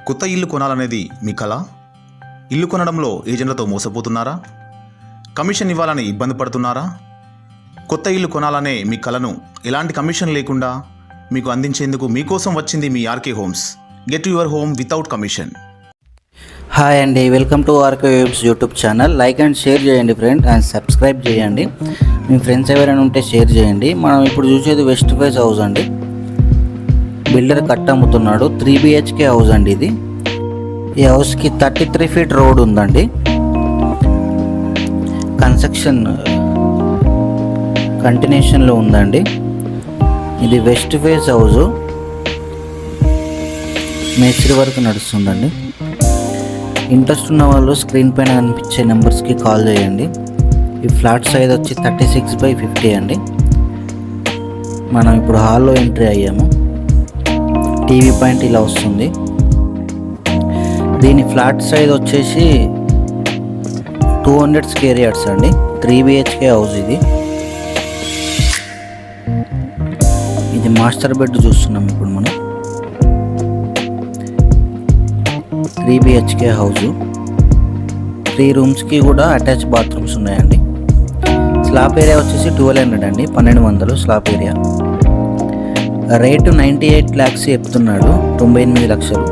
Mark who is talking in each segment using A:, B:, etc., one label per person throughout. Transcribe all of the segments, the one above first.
A: కొత్త ఇల్లు కొనాలనేది మీ కల? ఇల్లు కొనడంలో ఏజెంట్లతో మోసపోతున్నారా? కమిషన్ ఇవ్వాలని ఇబ్బంది పడుతున్నారా? కొత్త ఇల్లు కొనాలనే మీ కలను ఎలాంటి కమిషన్ లేకుండా మీకు అందించేందుకు మీకోసం వచ్చింది మీ RK Homes. Get your home without commission.
B: Hi అండి, welcome to RK Homes YouTube channel. Like and share చేయండి ఫ్రెండ్, అండ్ సబ్స్క్రైబ్ చేయండి. మీ ఫ్రెండ్స్ ఎవరైనా ఉంటే షేర్ చేయండి. మనం ఇప్పుడు చూసేది వెస్ట్ ఫేస్ హౌస్ అండి. బిల్డర్ కట్ట అమ్ముతున్నాడు. 3 BHK హౌస్ అండి ఇది. ఈ హౌస్కి 33 feet రోడ్ ఉందండి. కన్స్ట్రక్షన్ కంటిన్యూషన్లో ఉందండి. ఇది వెస్ట్ ఫేస్ హౌస్, మేస్త్రి వరకు నడుస్తుందండి. ఇంట్రెస్ట్ ఉన్న వాళ్ళు స్క్రీన్ పైన కనిపించే నెంబర్స్కి కాల్ చేయండి. ఈ ఫ్లాట్ సైజ్ వచ్చి 36/50 అండి. మనం ఇప్పుడు హాల్లో ఎంట్రీ అయ్యాము. టీవీ పాయింట్ ఇలా వస్తుంది. దీని ఫ్లాట్ సైజ్ వచ్చేసి 200 square yards అండి. 3 BHK హౌస్ ఇది. ఇది మాస్టర్ బెడ్ చూస్తున్నాం ఇప్పుడు మనం. 3 BHK హౌస్, 3 rooms కూడా అటాచ్ బాత్రూమ్స్ ఉన్నాయండి. స్లాబ్ ఏరియా వచ్చేసి 1200 అండి, 1200 స్లాబ్ ఏరియా. రేటు 98 lakhs చెప్తున్నాడు, 98 లక్షలు.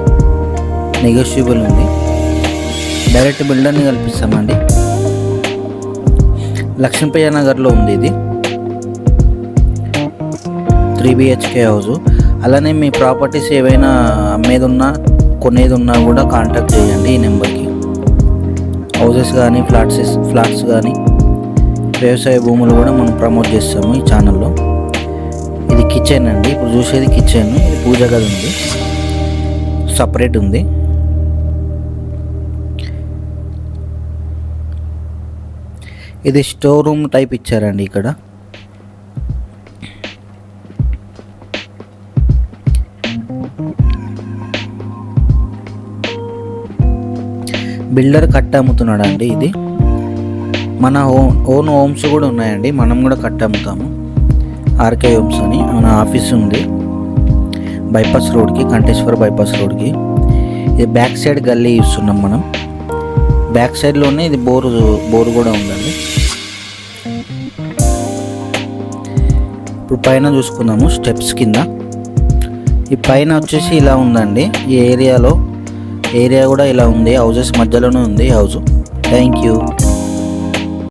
B: నెగోషియబుల్ ఉంది. డైరెక్ట్ బిల్డర్ని కల్పిస్తామండి. లక్ష్మీపయ్య నగర్లో ఉంది ఇది. 3 BHK హౌస్. అలానే మీ ప్రాపర్టీస్ ఏవైనా అమ్మేది ఉన్నా కొనేది ఉన్నా కూడా కాంటాక్ట్ చేయండి ఈ నెంబర్కి. హౌసెస్ కానీ ఫ్లాట్స్ కానీ వ్యవసాయ భూములు కూడా మనం ప్రమోట్ చేస్తాము ఈ ఛానల్లో. ఇది కిచెన్ అండి. ఇప్పుడు చూసేది కిచెన్. ఇది పూజ గది ఉంది, సపరేట్ ఉంది. ఇది స్టోర్ రూమ్ టైప్ ఇచ్చారండి ఇక్కడ. బిల్డర్ కట్ట అమ్ముతున్నాడు అండి ఇది. మన ఓన్ హోమ్స్ కూడా ఉన్నాయండి, మనం కూడా కట్ట అమ్ముతాము. ఆర్కే హోమ్స్ అని మన ఆఫీస్ ఉంది బైపాస్ రోడ్కి, కంటేశ్వర బైపాస్ రోడ్కి. ఇది బ్యాక్ సైడ్ గల్లీ ఇస్తున్నాం మనం. బ్యాక్ సైడ్లోనే ఇది బోరు కూడా ఉందండి. ఇప్పుడు పైన చూసుకుందాము స్టెప్స్ కింద. ఈ పైన వచ్చేసి ఇలా ఉందండి. ఈ ఏరియా కూడా ఇలా ఉంది. హౌసెస్ మధ్యలోనే ఉంది హౌస్. Thank you.